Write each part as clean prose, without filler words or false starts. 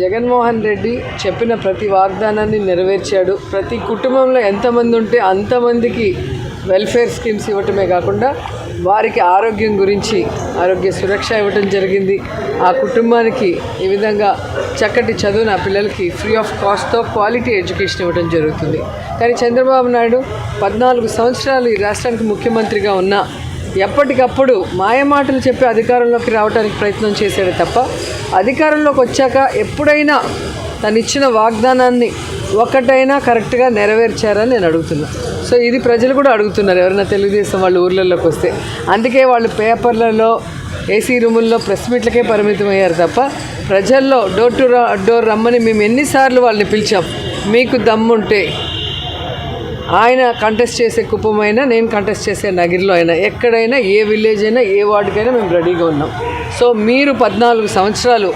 జగన్మోహన్ రెడ్డి చెప్పిన ప్రతి వాగ్దానాన్ని నెరవేర్చాడు. ప్రతి కుటుంబంలో ఎంతమంది ఉంటే అంతమందికి వెల్ఫేర్ స్కీమ్స్ ఇవ్వటమే కాకుండా వారికి ఆరోగ్యం గురించి ఆరోగ్య సురక్ష ఇవ్వటం జరిగింది. ఆ కుటుంబానికి ఈ విధంగా చక్కటి చదువు నా పిల్లలకి ఫ్రీ ఆఫ్ కాస్ట్తో క్వాలిటీ ఎడ్యుకేషన్ ఇవ్వడం జరుగుతుంది. కానీ చంద్రబాబు నాయుడు 14 సంవత్సరాలు ఈ రాష్ట్రానికి ముఖ్యమంత్రిగా ఉన్నా ఎప్పటికప్పుడు మాయమాటలు చెప్పి అధికారంలోకి రావడానికి ప్రయత్నం చేశాడు తప్ప అధికారంలోకి వచ్చాక ఎప్పుడైనా తను ఇచ్చిన వాగ్దానాన్ని ఒకటైనా కరెక్ట్గా నెరవేర్చారని నేను అడుగుతున్నా. సో ఇది ప్రజలు కూడా అడుగుతున్నారు, ఎవరైనా తెలుగుదేశం వాళ్ళు ఊర్లలోకి వస్తే. అందుకే వాళ్ళు పేపర్లలో ఏసీ రూముల్లో ప్రెస్ మీట్లకే పరిమితమయ్యారు తప్ప ప్రజల్లో డోర్ టు డోర్ రమ్మని మేము ఎన్నిసార్లు వాళ్ళని పిలిచాం. మీకు దమ్ముంటే ఆయన కంటెస్ట్ చేసే కుప్పమైనా, నేను కంటెస్ట్ చేసే నగిరిలో అయినా, ఎక్కడైనా, ఏ విలేజ్ అయినా, ఏ వార్డుకైనా మేము రెడీగా ఉన్నాం. సో మీరు 14 సంవత్సరాలు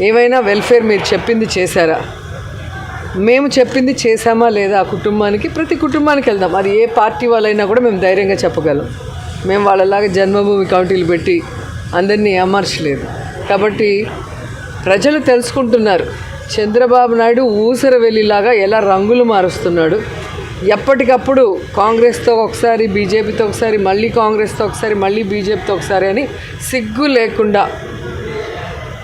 ఏమైనా వెల్ఫేర్ మీరు చెప్పింది చేశారా? మేము చెప్పింది చేశామా లేదా? ఆ కుటుంబానికి, ప్రతి కుటుంబానికి వెళ్దాం. అది ఏ పార్టీ వాళ్ళైనా కూడా మేము ధైర్యంగా చెప్పగలం. మేము వాళ్ళలాగా జన్మభూమి కౌంటీలు పెట్టి అందరినీ అమర్చలేదు. కాబట్టి ప్రజలు తెలుసుకుంటున్నారు చంద్రబాబు నాయుడు ఊసర వెళ్ళిలాగా ఎలా రంగులు మారుస్తున్నాడు. ఎప్పటికప్పుడు కాంగ్రెస్తో ఒకసారి, బీజేపీతో ఒకసారి, మళ్ళీ కాంగ్రెస్తో ఒకసారి, మళ్ళీ బీజేపీతో ఒకసారి అని సిగ్గు లేకుండా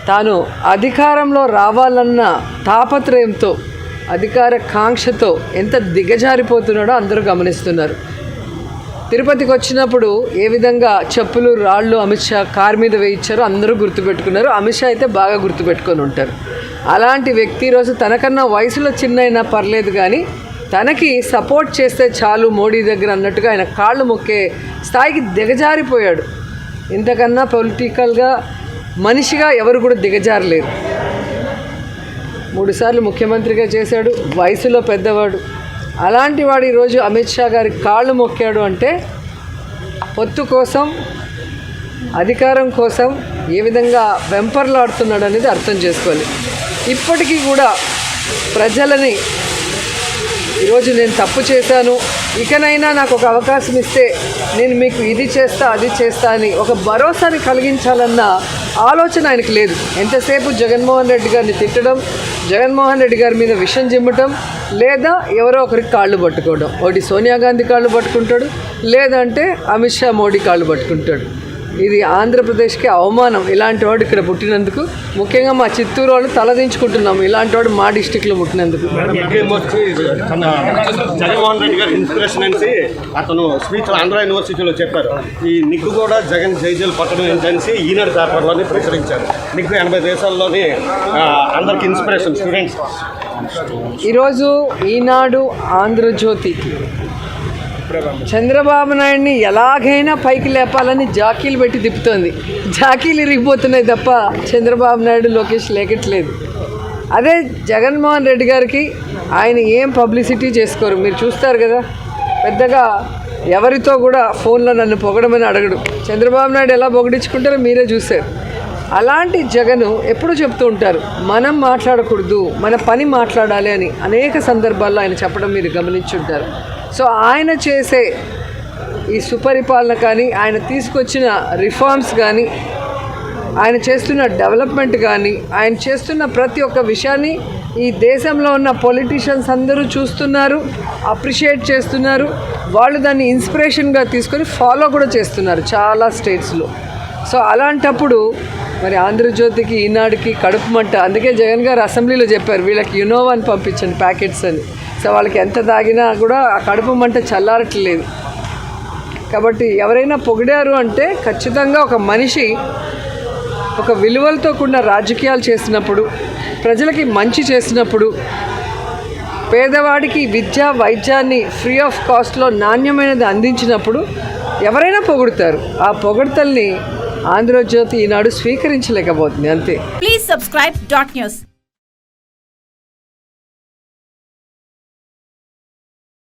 తాను అధికారంలో రావాలన్న తాపత్రయంతో, అధికార కాంక్షతో ఎంత దిగజారిపోతున్నాడో అందరూ గమనిస్తున్నారు. తిరుపతికి వచ్చినప్పుడు ఏ విధంగా చెప్పులు, రాళ్ళు అమిత్ షా కారు మీద వేయించారో అందరూ గుర్తుపెట్టుకున్నారు. అమిత్ షా అయితే బాగా గుర్తుపెట్టుకొని ఉంటారు. అలాంటి వ్యక్తి ఈరోజు తనకన్నా వయసులో చిన్నైనా పర్లేదు కానీ తనకి సపోర్ట్ చేస్తే చాలు మోడీ దగ్గర అన్నట్టుగా ఆయన కాళ్ళు మొక్కే స్థాయికి దిగజారిపోయాడు. ఇంతకన్నా పొలిటికల్గా మనిషిగా ఎవరు కూడా దిగజారలేరు. 3 సార్లు ముఖ్యమంత్రిగా చేశాడు, వయసులో పెద్దవాడు. అలాంటి వాడు ఈరోజు అమిత్ షా గారి కాళ్ళు మొక్కాడు అంటే పొత్తు కోసం, అధికారం కోసం ఏ విధంగా వెంపర్లాడుతున్నాడు అనేది అర్థం చేసుకోవాలి. ఇప్పటికీ కూడా ప్రజలని ఈరోజు నేను తప్పు చేశాను, ఇకనైనా నాకు ఒక అవకాశం ఇస్తే నేను మీకు ఇది చేస్తా, అది చేస్తా అని ఒక భరోసాని కలిగించాలన్న ఆలోచన ఆయనకు లేదు. ఎంతసేపు జగన్మోహన్ రెడ్డి గారిని తిట్టడం, జగన్మోహన్ రెడ్డి గారి మీద విషం చిమ్మటం, లేదా ఎవరో ఒకరికి కాళ్ళు పట్టుకోవడం. ఒకటి సోనియా గాంధీ కాళ్ళు పట్టుకుంటాడు, లేదంటే అమిత్ షా మోడీ కాళ్ళు పట్టుకుంటాడు. ఇది ఆంధ్రప్రదేశ్కి అవమానం. ఇలాంటి వాడు ఇక్కడ పుట్టినందుకు, ముఖ్యంగా మా చిత్తూరు వాళ్ళు తలదించుకుంటున్నాము ఇలాంటి వాడు మా డిస్టిక్లో పుట్టినందుకు. జగన్మోహన్ రెడ్డి గారు ఇన్స్పిరేషన్ అని అతను స్పీచ్ ఆంధ్ర యూనివర్సిటీలో చెప్పారు. ఈ నిగ్గు కూడా జగన్ జైజల్ పట్టడం ఏంటనేసి ఈనాడు పేపర్లోనే ప్రచురించారు. నిగ్గు 80 దేశాల్లోని అందరికి ఇన్స్పిరేషన్ స్టూడెంట్స్. ఈరోజు ఈనాడు, ఆంధ్రజ్యోతి చంద్రబాబు నాయుడిని ఎలాగైనా పైకి లేపాలని జాకీలు పెట్టి తిప్పుతోంది. జాకీలు ఇరిగిపోతున్నాయి తప్ప చంద్రబాబు నాయుడు, లోకేష్ లేకట్లేదు. అదే జగన్మోహన్ రెడ్డి గారికి ఆయన ఏం పబ్లిసిటీ చేసుకోరు. మీరు చూస్తారు కదా, పెద్దగా ఎవరితో కూడా ఫోన్లో నన్ను పొగడమని అడగడు. చంద్రబాబు నాయుడు ఎలా పొగడించుకుంటారో మీరే చూశారు. అలాంటి జగను ఎప్పుడు చెప్తూ ఉంటారు, మనం మాట్లాడకూడదు, మన పని మాట్లాడాలి అని అనేక సందర్భాల్లో ఆయన చెప్పడం మీరు గమనించుంటారు. సో ఆయన చేసే ఈ సుపరిపాలన కానీ, ఆయన తీసుకొచ్చిన రిఫార్మ్స్ కానీ, ఆయన చేస్తున్న డెవలప్మెంట్ కానీ, ఆయన చేస్తున్న ప్రతి ఒక్క విషయాన్ని ఈ దేశంలో ఉన్న పొలిటీషియన్స్ అందరూ చూస్తున్నారు, అప్రిషియేట్ చేస్తున్నారు. వాళ్ళు దాన్ని ఇన్స్పిరేషన్గా తీసుకొని ఫాలో కూడా చేస్తున్నారు చాలా స్టేట్స్లో. సో అలాంటప్పుడు మరి ఆంధ్రజ్యోతికి, ఈనాడుకి కడుపు మంట. అందుకే జగన్ గారు అసెంబ్లీలో చెప్పారు, వీళ్ళకి యునోవాని పంపించండి ప్యాకెట్స్ అని. సో వాళ్ళకి ఎంత తాగినా కూడా ఆ కడుపు మంట చల్లారట్లేదు. కాబట్టి ఎవరైనా పొగిడారు అంటే ఖచ్చితంగా ఒక మనిషి ఒక విలువలతో కూడిన రాజకీయాలు చేసినప్పుడు, ప్రజలకి మంచి చేసినప్పుడు, పేదవాడికి విద్య, వైద్యాన్ని ఫ్రీ ఆఫ్ కాస్ట్లో నాణ్యమైనది అందించినప్పుడు ఎవరైనా పొగుడుతారు. ఆ పొగడ్తల్ని ఆంధ్రజ్యోతి ఈనాడు స్వీకరించలేకపోతుంది, అంతే. Please subscribe .news.